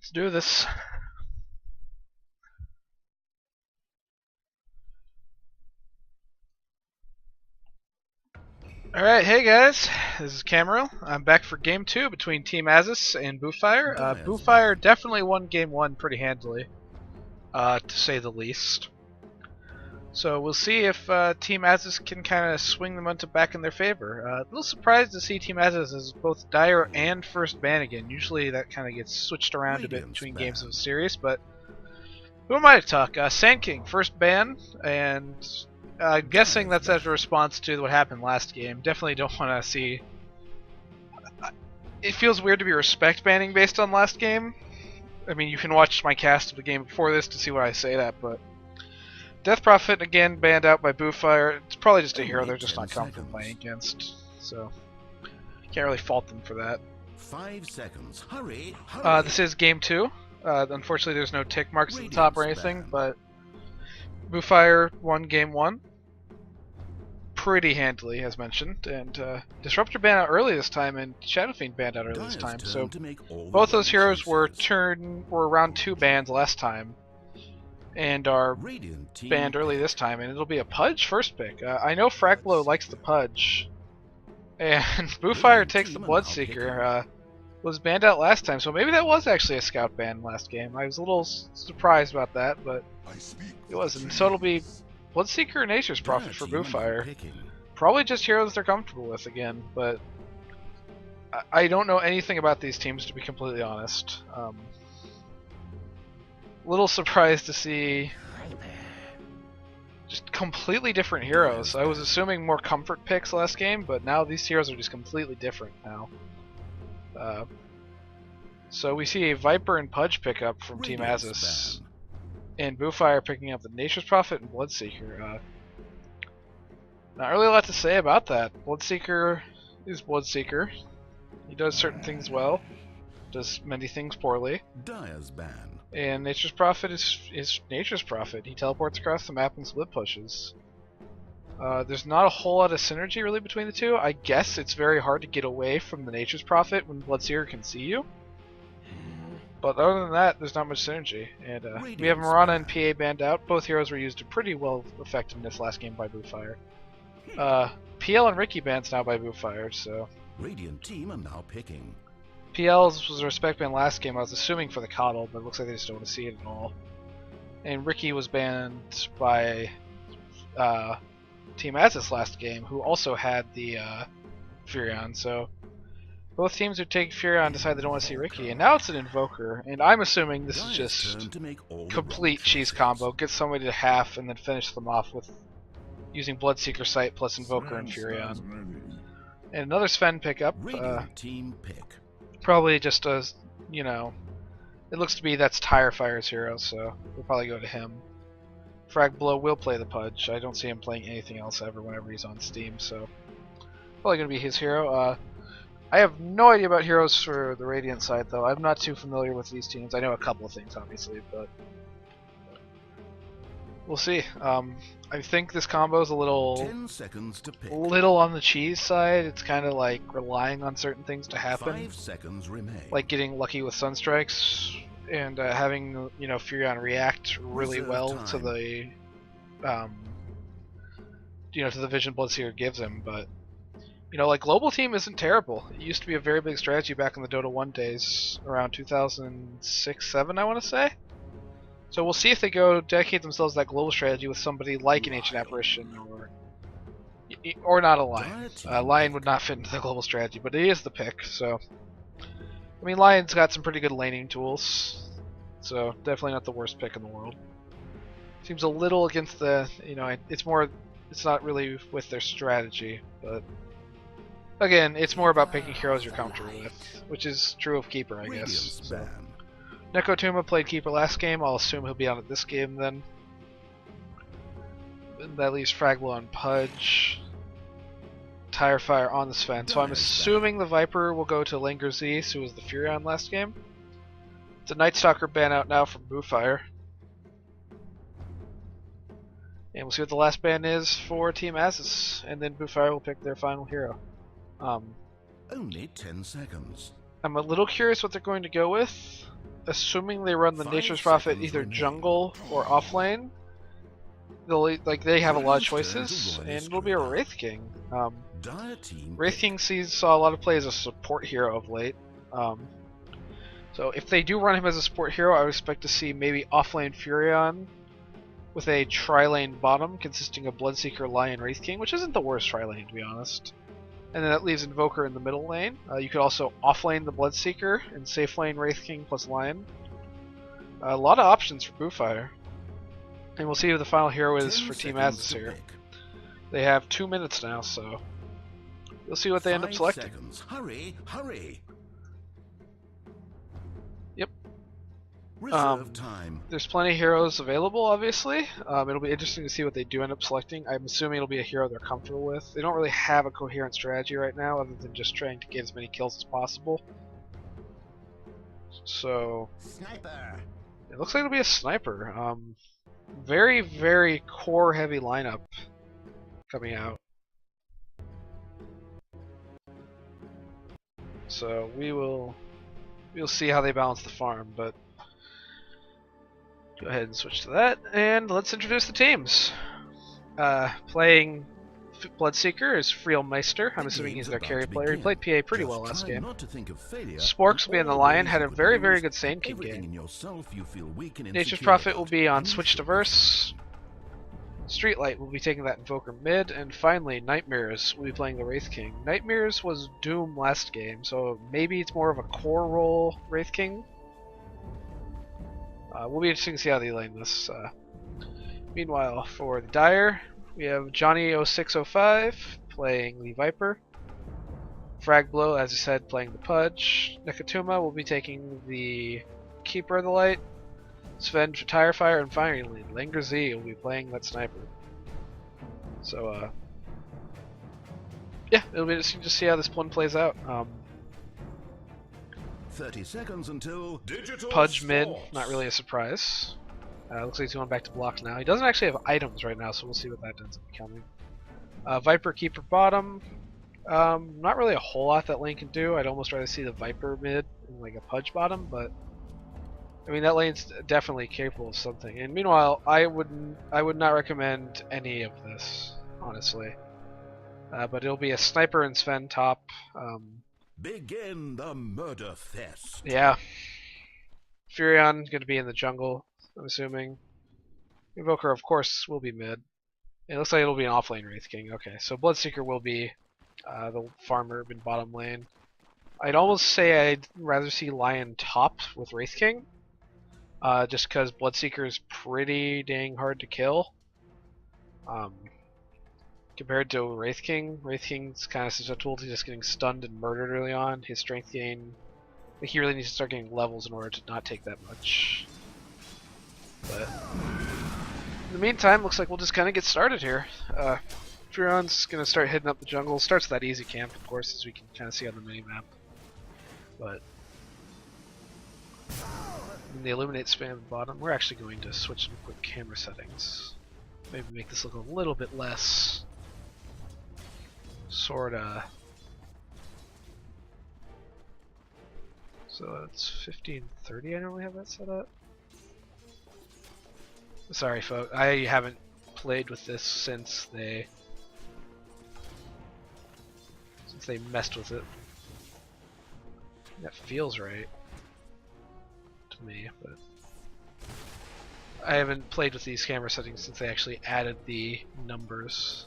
Let's do this. Alright, hey guys, this is Cameron. I'm back for game 2 between Team Azzas and Boofire. Boofire definitely won game 1 pretty handily, to say the least. So we'll see if Team Azzas can kind of swing the momentum back in their favor. A little surprised to see Team Azzas as both Dire and first ban again. Usually that kind of gets switched around a bit between games of a series, but who am I to talk? Sand King, first ban, and I'm guessing that's as a response to what happened last game. Definitely don't want to see... It feels weird to be respect banning based on last game. I mean, you can watch my cast of the game before this to see why I say that, but... Death Prophet, again, banned out by Boofire. It's probably just a hero they're just not comfortable playing against, so... Can't really fault them for that. 5 seconds. Hurry! This is game 2. Unfortunately, there's no tick marks at the top or anything, but... Boofire won game 1. Pretty handily, as mentioned, and Disruptor banned out early this time, and Shadow Fiend banned out early this time. So both those heroes were around 2 bans last time, and are banned early this time, and it'll be a Pudge first pick. I know Fragblow likes the Pudge, and Boofire takes the Bloodseeker. Was banned out last time, so maybe that was actually a scout ban last game. I was a little surprised about that, but it wasn't. So it'll be Bloodseeker and Nature's Prophet for Boofire. Probably just heroes they're comfortable with again, but I don't know anything about these teams, to be completely honest. Little surprised to see just completely different heroes. I was assuming more comfort picks last game, but now these heroes are just completely different now. So we see a Viper and Pudge pickup from Team Azzas, and Boofire picking up the Nature's Prophet and Bloodseeker. Not really a lot to say about that. Bloodseeker is Bloodseeker. He does certain things well, does many things poorly. Dire's ban. And Nature's Prophet is Nature's Prophet. He teleports across the map and split pushes. There's not a whole lot of synergy really between the two. I guess it's very hard to get away from the Nature's Prophet when Bloodseeker can see you. But other than that, there's not much synergy. And we have Marana and PA banned out. Both heroes were used to pretty well effectiveness last game by Boofire. PL and Ricky bans now by Boofire, so... Radiant team are now picking. PL's was a respect ban last game, I was assuming for the coddle, but it looks like they just don't want to see it at all. And Ricky was banned by Team Azzas last game, who also had the Furion, so both teams who take Furion decide they don't want to see Ricky, and now it's an Invoker, and I'm assuming this is just complete cheese combo. Get somebody to half and then finish them off with using Bloodseeker Sight plus Invoker and Furion. And another Sven pickup. Team pick. Probably just a, you know, it looks to be that's Tirefire's hero, so we'll probably go to him. Fragblow will play the Pudge. I don't see him playing anything else ever whenever he's on Steam, so probably going to be his hero. I have no idea about heroes for the Radiant side, though. I'm not too familiar with these teams. I know a couple of things, obviously, but we'll see. I think this combo is a little 10 seconds to pick. Little on the cheese side. It's kind of like relying on certain things to happen. 5 seconds remain. Like getting lucky with Sunstrikes and having, you know, Furion react really well to the, you know, to the vision Bloodseeker gives him. But you know, like global team isn't terrible. It used to be a very big strategy back in the Dota 1 days, around 2006-07, I want to say. So we'll see if they go dedicate themselves to that global strategy with somebody like an Ancient Apparition or not a Lion. Lion would not fit into the global strategy, but it is the pick. So I mean, Lion's got some pretty good laning tools, so definitely not the worst pick in the world. Seems a little against the, you know, it's not really with their strategy, but again, it's more about picking heroes you're comfortable with, which is true of Keeper, I guess. So. Nekotuma played Keeper last game. I'll assume he'll be on it this game then. And that leaves Fragblow and Pudge. Tirefire on the Sven. So I'm assuming the Viper will go to Langerzees, who was the Furion last game. It's a Night Stalker ban out now from Boofire. And we'll see what the last ban is for Team Azzas, and then Boofire will pick their final hero. Only 10 seconds. I'm a little curious what they're going to go with. assuming they run the 5 Nature's Prophet seconds either remain. jungle or offlane, they have a lot of Hero's turn to choices, run and his it'll be a crew. Wraith King. Dire team Wraith pick. King saw a lot of play as a support hero of late. So if they do run him as a support hero, I would expect to see maybe offlane Furion with a tri-lane bottom consisting of Bloodseeker, Lion, Wraith King, which isn't the worst tri-lane to be honest. And then that leaves Invoker in the middle lane. You could also offlane the Bloodseeker and safe lane Wraith King plus Lion. A lot of options for Boofire. And we'll see who the final hero is 10 for Team seconds Azzas to here. pick. They have 2 minutes now, so we'll see what they end up 5 selecting. seconds. Hurry, hurry. Yep. Reserve time. There's plenty of heroes available, obviously. It'll be interesting to see what they do end up selecting. I'm assuming it'll be a hero they're comfortable with. They don't really have a coherent strategy right now, other than just trying to get as many kills as possible. So Sniper. it looks like it'll be a sniper. Very, very core-heavy lineup coming out. So we'll see how they balance the farm, but go ahead and switch to that, and let's introduce the teams. Playing Bloodseeker is Frielmeister. I'm The assuming he's game's their about carry to player. He begin. played PA pretty Just well last try game. Not to think of failure. Sporks will be on the Lion, had a Always very, very lose good Sane King everything game. in yourself you feel weak and Nature's insecure Prophet about, will be on and you Switch to should be Verse. Streetlight will be taking that Invoker mid, and finally Nightmares will be playing the Wraith King. Nightmares was Doom last game, so maybe it's more of a core role Wraith King. We'll be interesting to see how they lane this. Meanwhile, for the Dire, we have Johnny0605 playing the Viper. Fragblow, as I said, playing the Pudge. Nekatuma will be taking the Keeper of the Light. Sven for Tirefire, and finally Langer Z will be playing that Sniper. So, yeah, it'll be interesting to see how this one plays out. 30 seconds until digital Pudge mid, sports. not really a surprise. Looks like he's going back to blocks now. He doesn't actually have items right now, so we'll see what that ends up becoming. Viper Keeper bottom. Not really a whole lot that lane can do. I'd almost rather see the Viper mid and like a Pudge bottom, but I mean that lane's definitely capable of something. And meanwhile, I would not recommend any of this, honestly. But it'll be a Sniper and Sven top. Begin the murder fest. Yeah. Furion going to be in the jungle, I'm assuming. Invoker, of course, will be mid. It looks like it'll be an offlane Wraith King. Okay, so Bloodseeker will be the farmer in bottom lane. I'd almost say I'd rather see Lion top with Wraith King. Just because Bloodseeker is pretty dang hard to kill. Compared to Wraith King, Wraith King's kind of susceptible to just getting stunned and murdered early on. His strength gain, he really needs to start getting levels in order to not take that much. But in the meantime, looks like we'll just kind of get started here. Furion's going to start hitting up the jungle. Starts with that easy camp, of course, as we can kind of see on the mini-map. But in the Illuminate spam at the bottom, we're actually going to switch some quick camera settings. Maybe make this look a little bit less sorta. So it's 1530. I normally have that set up. Sorry, folks. I haven't played with this since they messed with it. That feels right to me, but I haven't played with these camera settings since they actually added the numbers.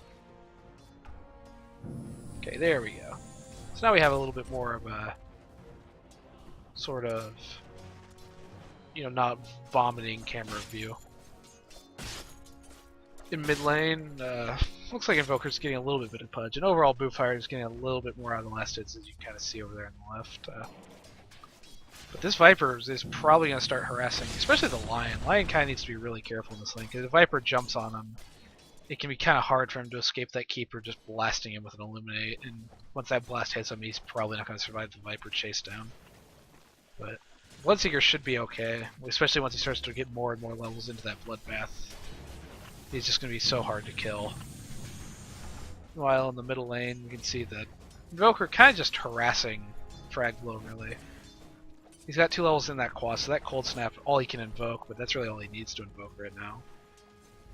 Okay, there we go. So now we have a little bit more of a sort of, you know, not vomiting camera view. In mid lane, looks like Invoker's getting a little bit of Pudge, and overall Boofire is getting a little bit more out of the last hits, as you can kind of see over there on the left. But this Viper is probably going to start harassing, especially the Lion. Lion kind of needs to be really careful in this lane, because if Viper jumps on him, it can be kind of hard for him to escape that Keeper just blasting him with an Illuminate, and once that blast hits him, he's probably not going to survive the Viper chase down. But Bloodseeker should be okay, especially once he starts to get more and more levels into that Bloodbath. He's just going to be so hard to kill. While in the middle lane, we can see that Invoker kind of just harassing Fragblow, really. He's got 2 levels in that quad, so that cold snap, all he can invoke, but that's really all he needs to invoke right now.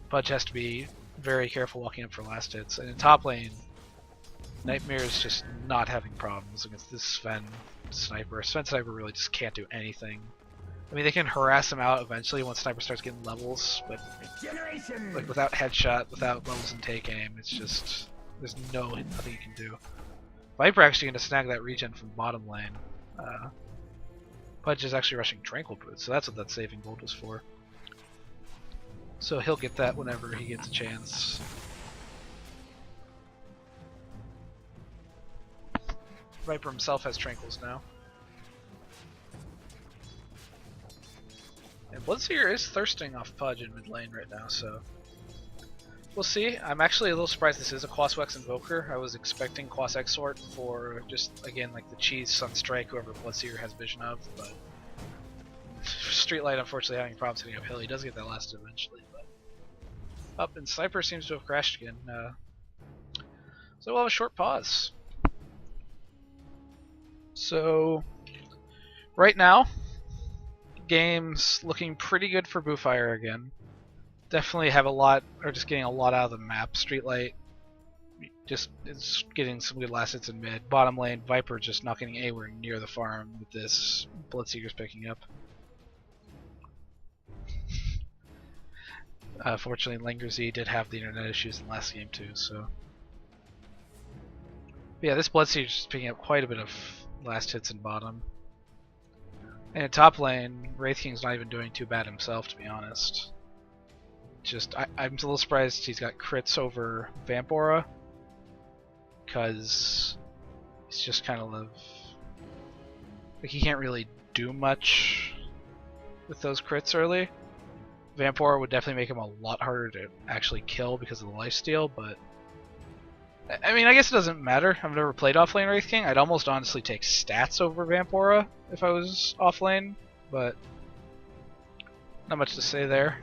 Pudge has to be very careful walking up for last hits. And in top lane, Nightmare is just not having problems against this Sven Sniper. Sven Sniper really just can't do anything. I mean, they can harass him out eventually once Sniper starts getting levels, but like without headshot, without levels and take aim, it's just there's nothing you can do. Viper actually going to snag that regen from bottom lane. Pudge is actually rushing Tranquil Boots, so that's what that saving gold was for. So he'll get that whenever he gets a chance. Viper himself has Tranquils now. And Bloodseeker is thirsting off Pudge in mid lane right now, so we'll see. I'm actually a little surprised this is a Quaswex Invoker. I was expecting Quas Exort for just, again, like the cheese Sunstrike, whoever Bloodseeker has vision of, but Streetlight unfortunately having problems hitting uphill. He does get that last eventually, but up, and Sniper seems to have crashed again. So we'll have a short pause. So right now, game's looking pretty good for Boofire again. Definitely have a lot, or just getting a lot out of the map. Streetlight just is getting some good last hits in mid. Bottom lane, Viper just not getting anywhere near the farm with this. Bloodseeker's picking up. Fortunately, Langer Z did have the internet issues in the last game too, so. But yeah, this Bloodseeker's just picking up quite a bit of last hits in bottom. And in top lane, Wraith King's not even doing too bad himself, to be honest. Just, I'm a little surprised he's got crits over Vampora, because he's just kind of like he can't really do much with those crits early. Vampora would definitely make him a lot harder to actually kill because of the lifesteal, but I mean, I guess it doesn't matter. I've never played offlane Wraith King. I'd almost honestly take stats over Vampora if I was offlane, but not much to say there.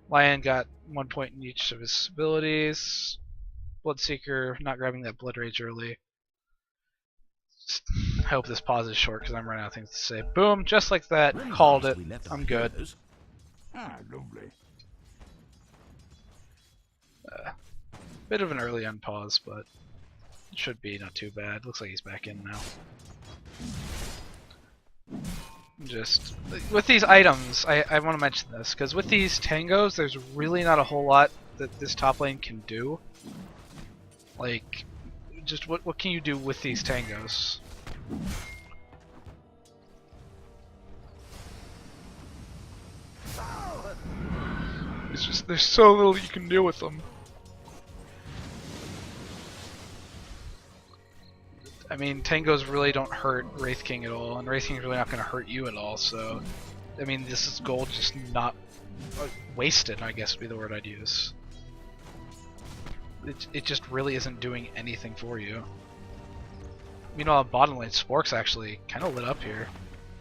Lion got 1 point in each of his abilities. Bloodseeker not grabbing that Blood Rage early. I hope this pause is short because I'm running out of things to say. Boom, just like that, called it. I'm good. Lovely. Bit of an early unpause, but it should be not too bad. Looks like he's back in now. Just with these items, I want to mention this because with these tangos, there's really not a whole lot that this top lane can do. Like, just what can you do with these tangos? It's just there's so little you can do with them. I mean, tangos really don't hurt Wraith King at all, and Wraith King's really not going to hurt you at all, so I mean, this is gold just not wasted, I guess would be the word I'd use. It just really isn't doing anything for you. Meanwhile, bottom lane, Spork's actually kind of lit up here.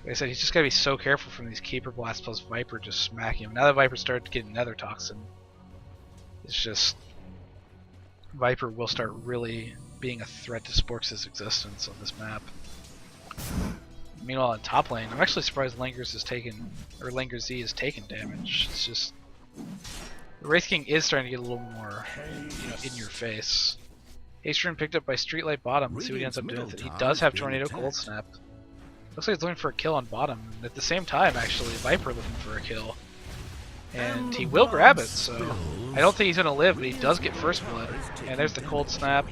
Like I said, he's just got to be so careful from these Keeper Blasts plus Viper just smacking him. Now that Viper started getting Nether Toxin, it's just Viper will start really being a threat to Sporks' existence on this map. Meanwhile, in top lane, I'm actually surprised Langer Z has taken damage. It's just the Wraith King is starting to get a little more, in your face. Haste Rune picked up by Streetlight bottom. Let's see what he ends up doing with it. He does have Tornado Cold Snap. Looks like he's looking for a kill on bottom. And at the same time, actually, Viper looking for a kill. And he will grab it, so I don't think he's going to live, but he does get first blood. And there's the Cold Snap.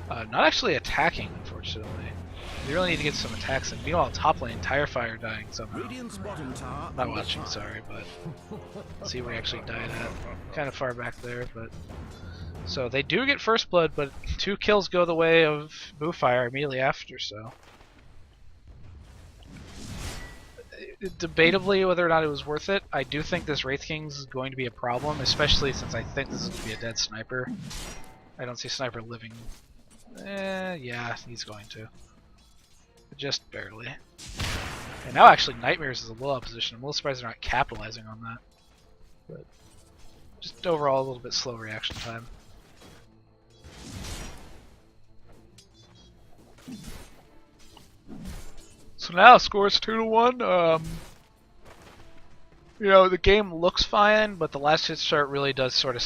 Not actually attacking, unfortunately. We really need to get some attacks in. Meanwhile, top lane, Tire Fire dying somehow. Not watching, sorry, but let's see where he actually died at. Kind of far back there, but so they do get first blood, but 2 kills go the way of Boofire immediately after. So debatably whether or not it was worth it. I do think this Wraith King's is going to be a problem, especially since I think this is going to be a dead Sniper. I don't see Sniper living. Yeah, he's going to. Just barely. And now actually Nightmares is a little opposition. I'm a little surprised they're not capitalizing on that. But just overall a little bit slow reaction time. So now scores 2-1. You know, the game looks fine, but the last hit start really does sort of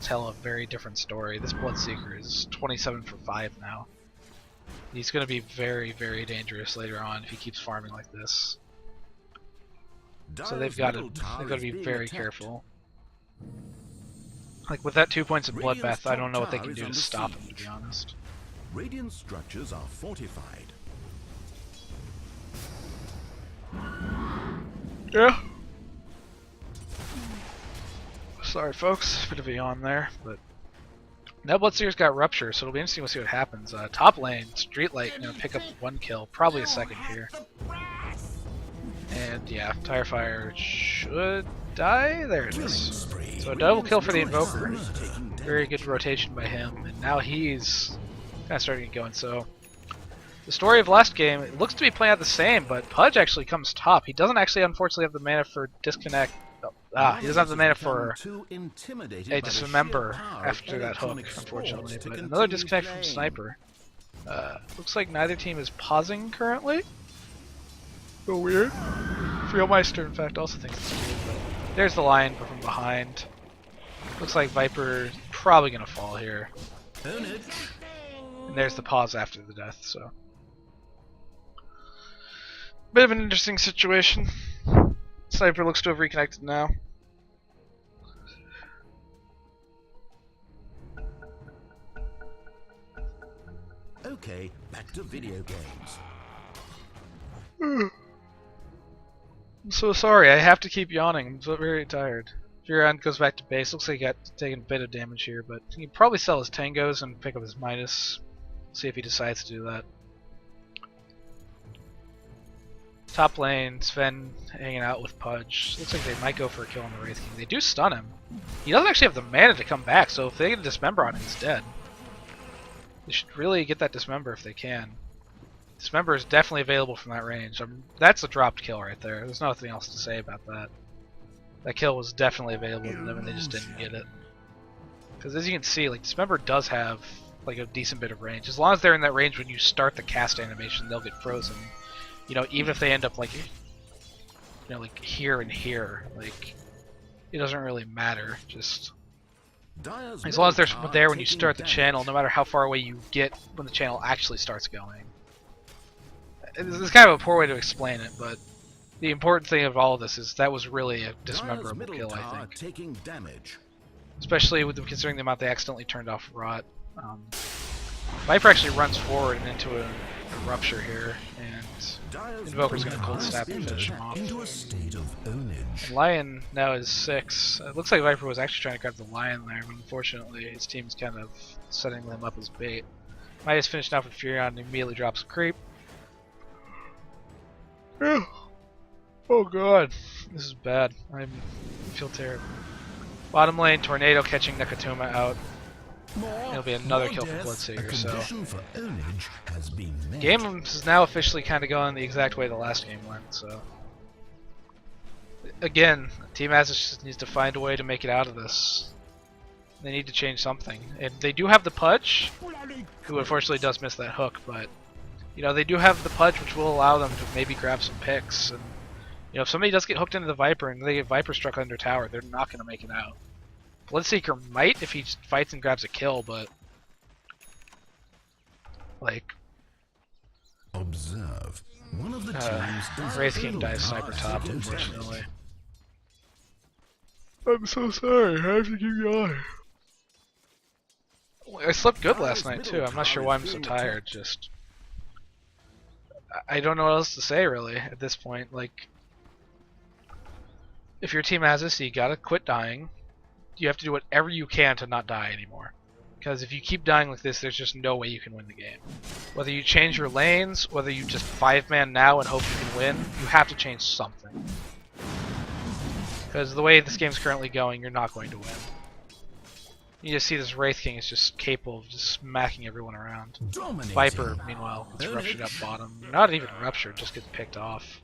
tell a very different story. This Bloodseeker is 27 for 5 now. He's going to be very, very dangerous later on if he keeps farming like this. So they've got to be very careful. Like with that 2 points of Bloodbath, I don't know what they can do to stop him, to be honest. Radiant structures are fortified. Yeah. Sorry, folks. Bit of a yawn there, but now Bloodseeker's got Rupture, so it'll be interesting to see what happens. Top lane, Streetlight, gonna pick up 1 kill, probably a second here. And yeah, Tirefire should die. There it is. So a double kill for the Invoker. Very good rotation by him, and now he's kind of starting to get going. So the story of last game, it looks to be playing out the same, but Pudge actually comes top. He doesn't actually, unfortunately, have the mana for Disconnect. He doesn't have the mana for a Dismember after that hook, unfortunately. But another Disconnect from Sniper. Looks like neither team is pausing currently. So weird. Freelmeister, in fact, also thinks it's weird. But there's the line from behind. Looks like Viper probably gonna fall here. And there's the pause after the death. So bit of an interesting situation. Sniper looks to have reconnected now. Okay, back to video games. I'm so sorry, I have to keep yawning. I'm so very tired. Furon goes back to base. Looks like he got taken a bit of damage here, but he can probably sell his tangos and pick up his minus. See if he decides to do that. Top lane, Sven hanging out with Pudge. Looks like they might go for a kill on the Wraith King. They do stun him. He doesn't actually have the mana to come back, so if they get a Dismember on him, he's dead. They should really get that Dismember if they can. Dismember is definitely available from that range. That's a dropped kill right there. There's nothing else to say about that. That kill was definitely available to them and they just didn't get it. Because as you can see, like Dismember does have like a decent bit of range. As long as they're in that range when you start the cast animation, they'll get frozen. You know, even if they end up like, you know, like here and here, like it doesn't really matter. Just as long as they're there when you start the channel, no matter how far away you get when the channel actually starts going. It's kind of a poor way to explain it, but the important thing of all of this is that was really a dismemberable kill, I think. Taking damage. Especially with them considering the amount they accidentally turned off Rot. Viper actually runs forward and into a Rupture here, and Invoker's going to cold snap and finish him off. And Lion now is 6. It looks like Viper was actually trying to grab the Lion there, but unfortunately his team's kind of setting them up as bait. Midas finished off with Furion and immediately drops a creep. Oh god, this is bad. I feel terrible. Bottom lane, Tornado catching Nakatoma out. It'll be another kill for Bloodseeker, so game is now officially kind of going the exact way the last game went, so again, Team Azzas just needs to find a way to make it out of this. They need to change something. And they do have the Pudge, who unfortunately does miss that hook, but you know, they do have the Pudge, which will allow them to maybe grab some picks. And you know, if somebody does get hooked into the Viper and they get Viper struck under tower, they're not going to make it out. Bloodseeker might if he fights and grabs a kill, but like observe. One of the teams Wraith King dies sniper top, unfortunately. I'm so sorry, I have to keep going. I slept good last night too. I'm not sure why I'm so tired, just I don't know what else to say really at this point. Like, if your team has this, you gotta quit dying. You have to do whatever you can to not die anymore. Because if you keep dying like this, there's just no way you can win the game. Whether you change your lanes, whether you just 5-man now and hope you can win, you have to change something. Because the way this game's currently going, you're not going to win. You just see this Wraith King is just capable of just smacking everyone around. Viper, meanwhile, gets ruptured up bottom. Not even ruptured, just gets picked off.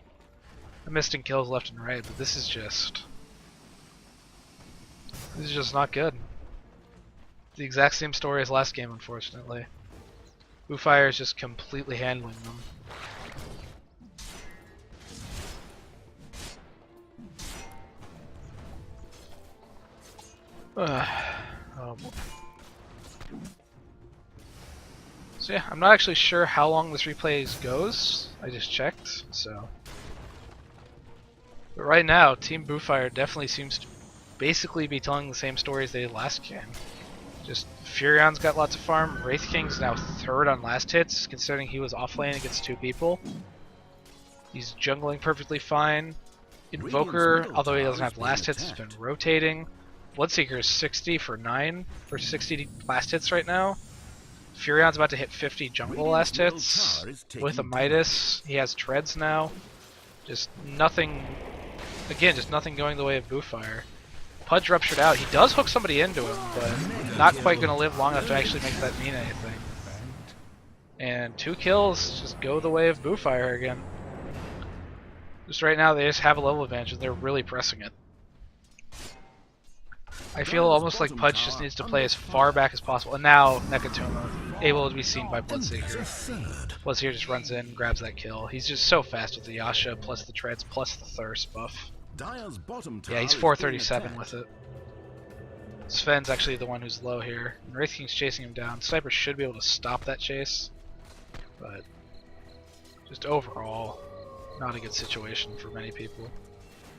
I missed in kills left and right, but this is just not good. The exact same story as last game, unfortunately. Boofire is just completely handling them. Oh boy. So yeah, I'm not actually sure how long this replay goes. I just checked, so. But right now, Team Boofire definitely seems to basically be telling the same story as they did last game. Just Furion's got lots of farm. Wraith King's now third on last hits, considering he was off lane against 2 people. He's jungling perfectly fine. Invoker, although he doesn't have last hits, has been rotating. Bloodseeker is 60 for 9 for 60 last hits right now. Furion's about to hit 50 jungle last hits with a Midas. He has treads now. Just nothing. Again, just nothing going the way of Boofire. Pudge ruptured out. He does hook somebody into him, but not quite going to live long enough to actually make that mean anything. And 2 kills just go the way of Boofire again. Just right now, they just have a level advantage, and they're really pressing it. I feel almost like Pudge just needs to play as far back as possible. And now Nekatuma, able to be seen by Bloodseeker. Bloodseeker just runs in, grabs that kill. He's just so fast with the Yasha, plus the treads, plus the thirst buff. Yeah, he's 437 with it. Sven's actually the one who's low here. And Wraith King's chasing him down. Sniper should be able to stop that chase. But just overall, not a good situation for many people.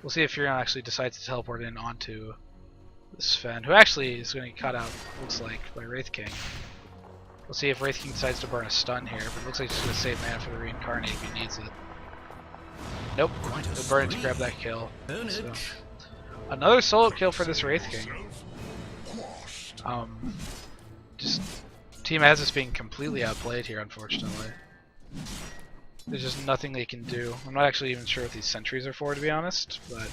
We'll see if Furion actually decides to teleport in onto Sven, who actually is going to get caught out, looks like, by Wraith King. We'll see if Wraith King decides to burn a stun here, but it looks like he's going to save mana for the reincarnate if he needs it. Nope, he'll burn it to grab that kill. So, another solo kill for this Wraith King. Just Team Azzas being completely outplayed here, unfortunately. There's just nothing they can do. I'm not actually even sure what these sentries are for, to be honest, but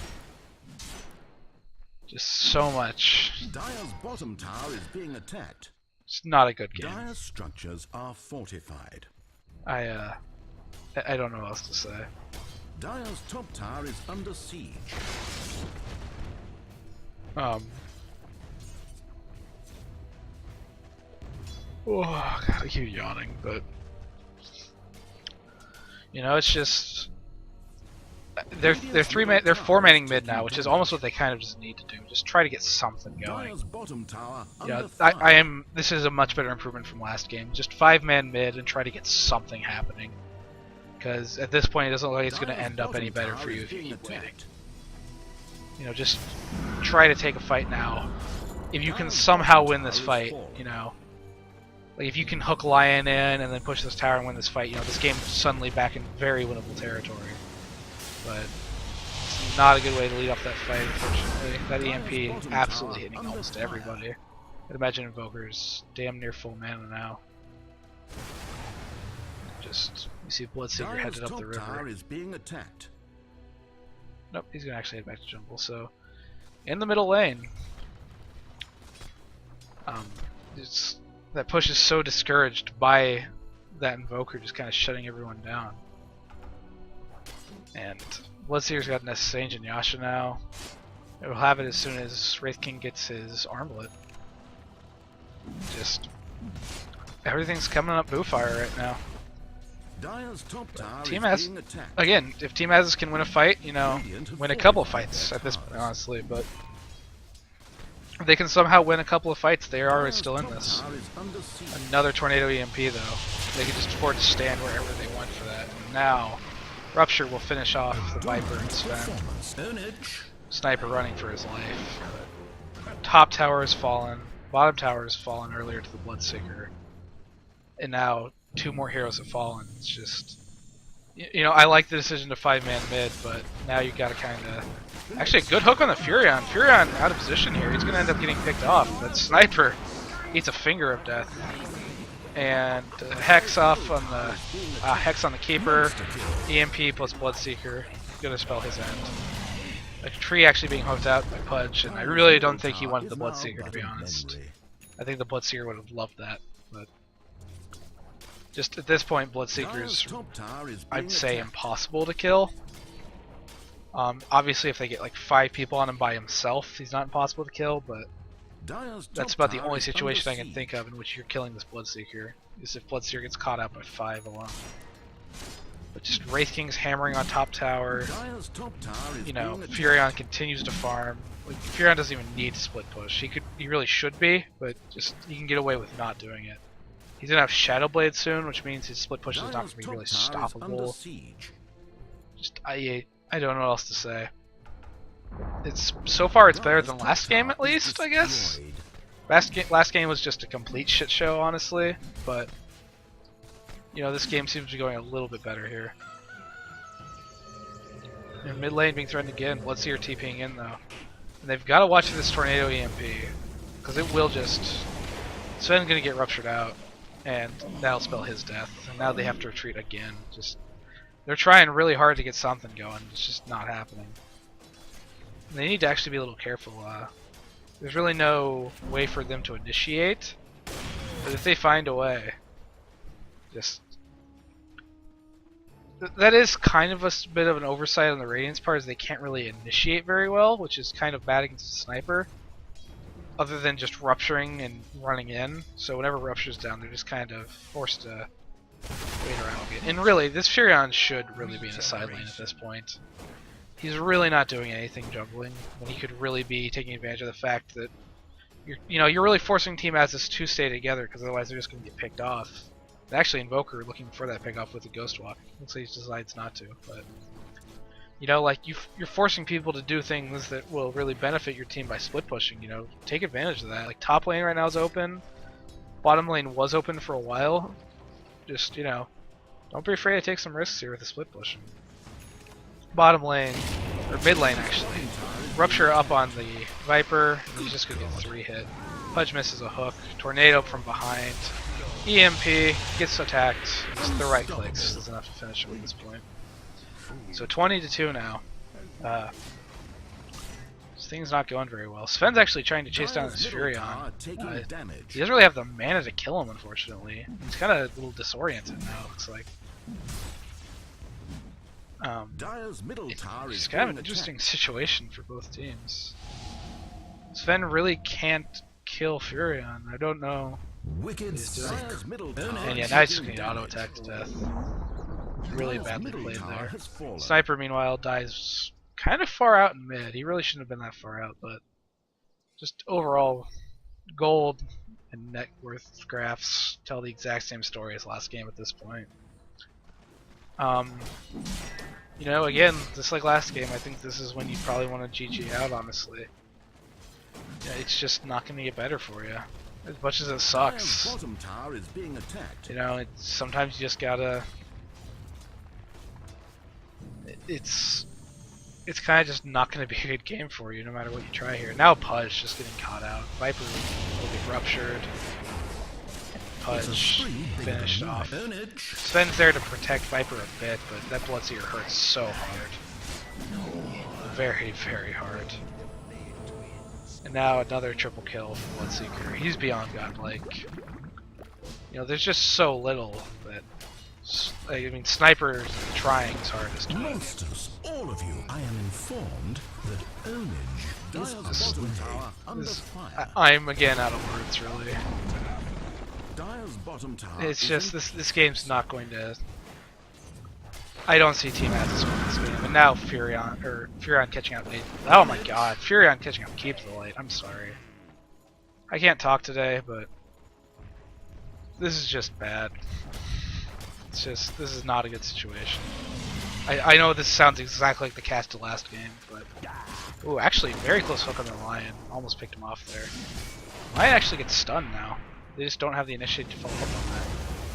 just so much. Dire's bottom tower is being attacked. It's not a good game. Dire's structures are fortified. I don't know what else to say. Dire's top tower is under siege. Oh God, I keep yawning, but you know, it's just they're 4-manning mid now, which is almost what they kind of just need to do. Just try to get something going. Yeah, this is a much better improvement from last game. Just 5-man mid and try to get something happening. Because at this point, it doesn't look like it's going to end up any better for you if you keep waiting. You know, just try to take a fight now. If you can somehow win this fight, you know, like if you can hook Lion in and then push this tower and win this fight, you know, this game's suddenly back in very winnable territory. But it's not a good way to lead off that fight, unfortunately. That EMP absolutely hitting almost everybody. I'd imagine Invoker's damn near full mana now. Just, you see Bloodseeker headed up the river. Is being attacked. Nope, he's gonna actually head back to jungle. So, in the middle lane, that push is so discouraged by that Invoker just kind of shutting everyone down. And Bloodseeker's got Nest Sage and Yasha now. It will have it as soon as Wraith King gets his armlet. Just everything's coming up Boofire right now. Team Azzas, again, if Team Azzas can win a fight, you know, win a couple of fights at this point, honestly, but if they can somehow win a couple of fights, they are still in this. Another Tornado EMP though. They can just afford to stand wherever they want for that. And now, Rupture will finish off the Viper and Sven. Sniper running for his life. Top tower has fallen. Bottom tower has fallen earlier to the Bloodseeker. And now 2 more heroes have fallen. It's just, you know, I like the decision to 5-man mid, but now you gotta kind of. Actually, a good hook on the Furion. Furion out of position here. He's gonna end up getting picked off. That Sniper eats a finger of death. And Hex off on the Hex on the Keeper. EMP plus Bloodseeker. Gonna spell his end. A tree actually being hooked out by Pudge, and I really don't think he wanted the Bloodseeker, to be honest. I think the Bloodseeker would have loved that, but just at this point, Bloodseeker's, I'd say, impossible to kill. Obviously, if they get like 5 people on him by himself, he's not impossible to kill, but that's about the only situation I can think of in which you're killing this Bloodseeker, is if Bloodseeker gets caught out by 5 alone. But just Wraith King's hammering on top tower. Dire's top tower is You know, being attacked. Furion continues to farm. Like, Furion doesn't even need to split push. He really should be, but just he can get away with not doing it. He's gonna have Shadow Blade soon, which means his split push is not Dire's gonna be top really tower is under stoppable. siege. Just I don't know what else to say. It's so far it's better than Dire's last top game tower at least, is I guess. destroyed. Last game was just a complete shit show, honestly, but you know, this game seems to be going a little bit better here. And mid lane being threatened again. Bloodseer TPing in though. And they've got to watch this Tornado EMP, because it will just... Sven's gonna get ruptured out, and that'll spell his death. And now they have to retreat again. Just they're trying really hard to get something going. It's just not happening. And they need to actually be a little careful. There's really no way for them to initiate, but if they find a way, just that is kind of a bit of an oversight on the Radiant's part, is they can't really initiate very well, which is kind of bad against a sniper, other than just rupturing and running in. So whenever rupture's down, they're just kind of forced to wait around a bit. And really, this Furion should really be in a side lane at this point. He's really not doing anything juggling, when he could really be taking advantage of the fact that you're really forcing Team Azzas to stay together, because otherwise they're just going to get picked off. Actually, Invoker looking for that pick off with the Ghost Walk. Looks like he decides not to, but you know, like you're forcing people to do things that will really benefit your team by split pushing. You know, take advantage of that. Like top lane right now is open, bottom lane was open for a while. Just don't be afraid to take some risks here with the split pushing. Bottom lane, or mid lane actually, Rupture up on the Viper. He's just gonna get 3 hit. Pudge misses a hook. Tornado from behind. EMP gets attacked. Just the right clicks is enough to finish him at this point. So 20-2 now. This thing's not going very well. Sven's actually trying to chase down this Furion. He doesn't really have the mana to kill him, unfortunately. He's kind of a little disoriented now, it looks like. It's kind of an interesting situation for both teams. Sven really can't kill Furion. I don't know. Wicked and yeah, now he's just gonna get auto attack to death. Really badly played there. Sniper, meanwhile, dies kind of far out in mid. He really shouldn't have been that far out, but just overall, gold and net worth graphs tell the exact same story as last game at this point. You know, again, just like last game, I think this is when you probably want to GG out, honestly. Yeah, it's just not going to get better for you. As much as it sucks, you know, sometimes you just gotta. It's kind of just not going to be a good game for you, no matter what you try here. Now Pudge just getting caught out. Viper will get ruptured. Pudge finished off. Sven's there to protect Viper a bit, but that Bloodseer hurts so hard. Very, very hard. And now another triple kill from Bloodseeker. He's beyond godlike. You know, there's just so little that. I mean, snipers are trying his hardest. Monsters, all of you, I am informed that ownage is bottom tower under fire. I'm again out of words, really. Dire's bottom tower. It's just this game's not going to. I don't see Team Azzas winning this game. And now Furion catching up late. Oh my god, Furion catching up keeps the light. I'm sorry. I can't talk today, but this is just bad. It's just, this is not a good situation. I know this sounds exactly like the cast of last game, but ooh, actually very close hook on the Lion. Almost picked him off there. Lion actually gets stunned now. They just don't have the initiative to follow up on that.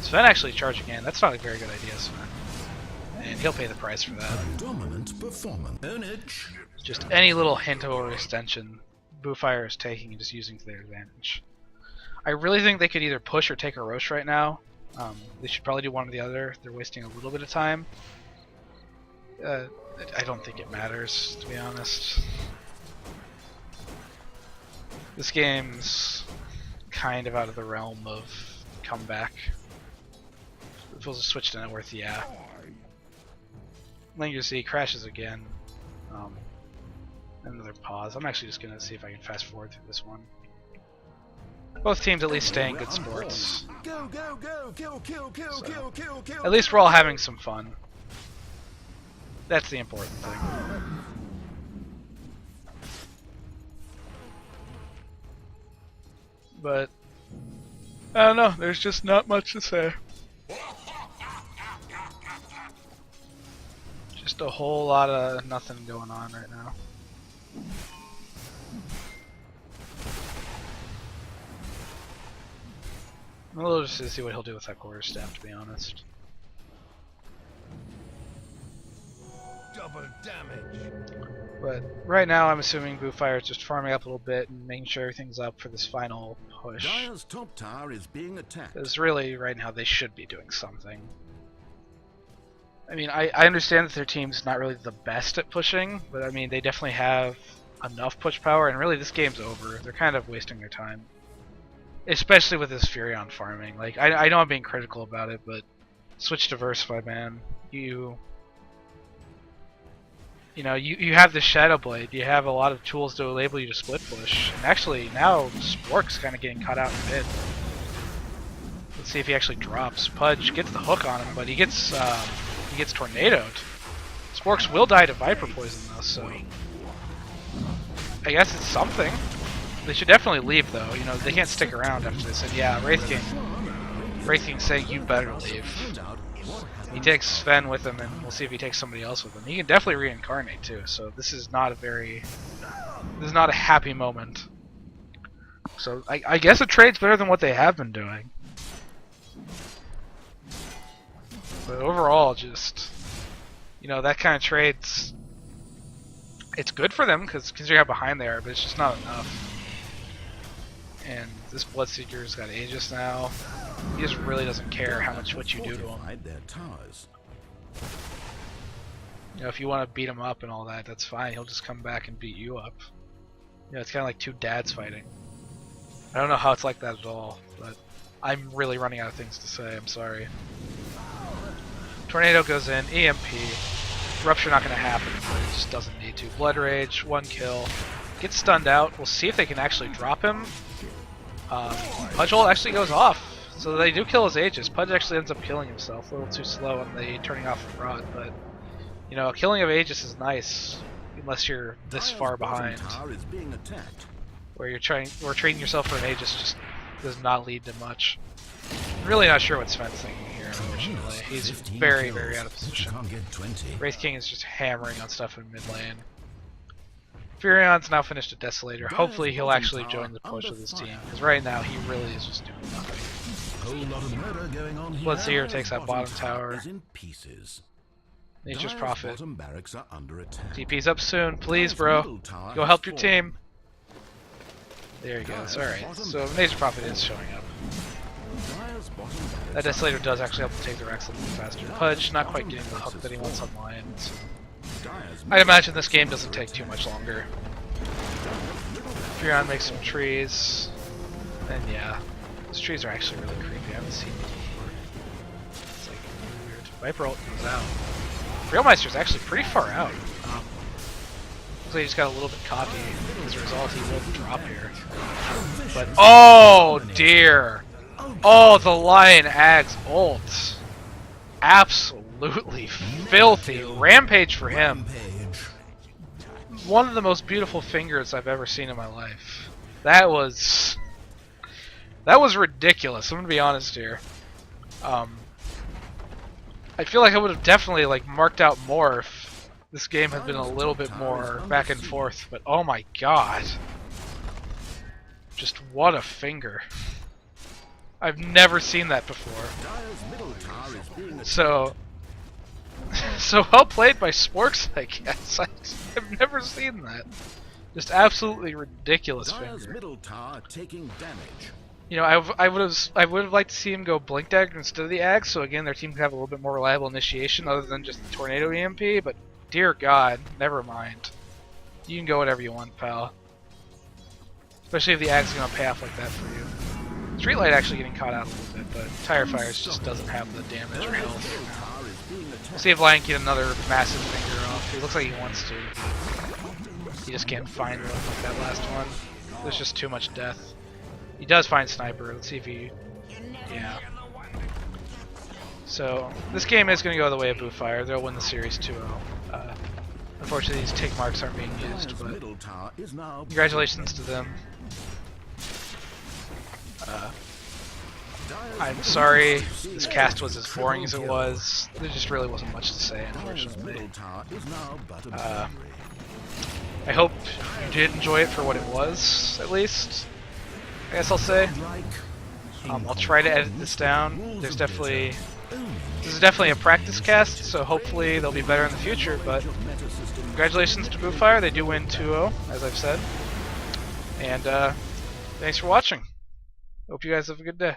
Sven actually charging in. That's not a very good idea, Sven. And he'll pay the price for that. Dominant performance. Just any little hint or extension Boofire is taking and just using to their advantage. I really think they could either push or take a Roche right now. They should probably do one or the other. They're wasting a little bit of time. I don't think it matters, to be honest. This game's kind of out of the realm of comeback. If it was a switch to net worth, yeah. Linger Z crashes again. Another pause. I'm actually just gonna see if I can fast forward through this one. Both teams at least staying good sports. Go, go, go, kill, kill, kill, So, kill, kill, kill. at least we're all having some fun. That's the important thing. But I don't know, there's just not much to say. Just a whole lot of nothing going on right now. I'm a little interested to see what he'll do with that quarterstaff, to be honest. Double damage. But right now I'm assuming Boofire is just farming up a little bit and making sure everything's up for this final push. Dire's top tower is being attacked. Because really, right now, they should be doing something. I mean, I understand that their team's not really the best at pushing, but I mean, they definitely have enough push power, and really this game's over. They're kind of wasting their time. Especially with this Furion farming. Like, I know I'm being critical about it, but switch Diversify, man. You know, you have the Shadow Blade. You have a lot of tools to enable you to split push. And actually, now Spork's kind of getting caught out in mid. Let's see if he actually drops. Pudge gets the hook on him, but he gets tornadoed. Sporks will die to Viper Poison though, so I guess it's something. They should definitely leave though. You know, they can't stick around after this. And yeah, Wraith King's saying you better leave. He takes Sven with him, and we'll see if he takes somebody else with him. He can definitely reincarnate too, so this is not a happy moment. So I guess a trade's better than what they have been doing. But overall, just, you know, that kind of trade's, it's good for them because considering how behind they are, but it's just not enough. And this Bloodseeker's got Aegis now. He just really doesn't care how much what you do to him. You know, if you want to beat him up and all that, that's fine. He'll just come back and beat you up. You know, it's kind of like two dads fighting. I don't know how it's like that at all, but I'm really running out of things to say. I'm sorry. Tornado goes in, EMP. Rupture not going to happen, but it just doesn't need to. Blood Rage, 1 kill. Gets stunned out. We'll see if they can actually drop him. Pudge ult actually goes off. So they do kill his Aegis. Pudge actually ends up killing himself. A little too slow on the turning off of Rod, but you know, a killing of Aegis is nice unless you're this far behind. Where trading yourself for an Aegis just does not lead to much. I'm really not sure what Sven's thinking here, unfortunately. He's very, very out of position. Wraith King is just hammering on stuff in mid lane. Furion's now finished a Desolator. Hopefully he'll actually join the push with his team, because right now he really is just doing nothing. Bloodseeker takes that bottom tower. Nature's Prophet. TP's up soon, please, bro. Go help your team. There he goes. Alright, so Nature's Prophet is showing up. That Desolator does actually help him take the Rex a little bit faster. Pudge not quite getting the hook that he wants online. So I'd imagine this game doesn't take too much longer. Furion makes some trees. And yeah, those trees are actually really creepy. I haven't seen these before. It's like weird. Viper ult comes out. Realmeister's actually pretty far out. Looks like he just got a little bit cocky. As a result, he will drop here. But oh dear! Oh, the Lion Ags ult. Absolutely filthy. Rampage for him. One of the most beautiful fingers I've ever seen in my life. That was ridiculous. I'm gonna be honest here. I feel like I would have definitely like marked out more if this game had been a little bit more back and forth. But oh my god, just what a finger! I've never seen that before. So well played by Sporks, I guess. I've never seen that. Just absolutely ridiculous finger. You know, I would have liked to see him go Blink Dagger instead of the Axe, so again their team could have a little bit more reliable initiation other than just the Tornado EMP, but dear god, never mind. You can go whatever you want, pal. Especially if the Axe is going to pay off like that for you. Streetlight actually getting caught out a little bit, but Tire Fires just doesn't have the damage or health. We'll see if Lion can get another massive finger off. He looks like he wants to. He just can't find one like that last one. There's just too much death. He does find Sniper. Let's see if he... Yeah. So, this game is going to go the way of Boofire. They'll win the series 2-0. unfortunately these tick marks aren't being used, Dire's but middle tower is now congratulations to them. I'm sorry this cast was as boring as it was. There just really wasn't much to say, Dire's unfortunately. middle tower is now but a memory. I hope you did enjoy it for what it was, at least. I guess I'll say. I'll try to edit this down. This is definitely a practice cast, so hopefully they'll be better in the future, but congratulations to Boofire. They do win 2-0, as I've said. And thanks for watching. Hope you guys have a good day.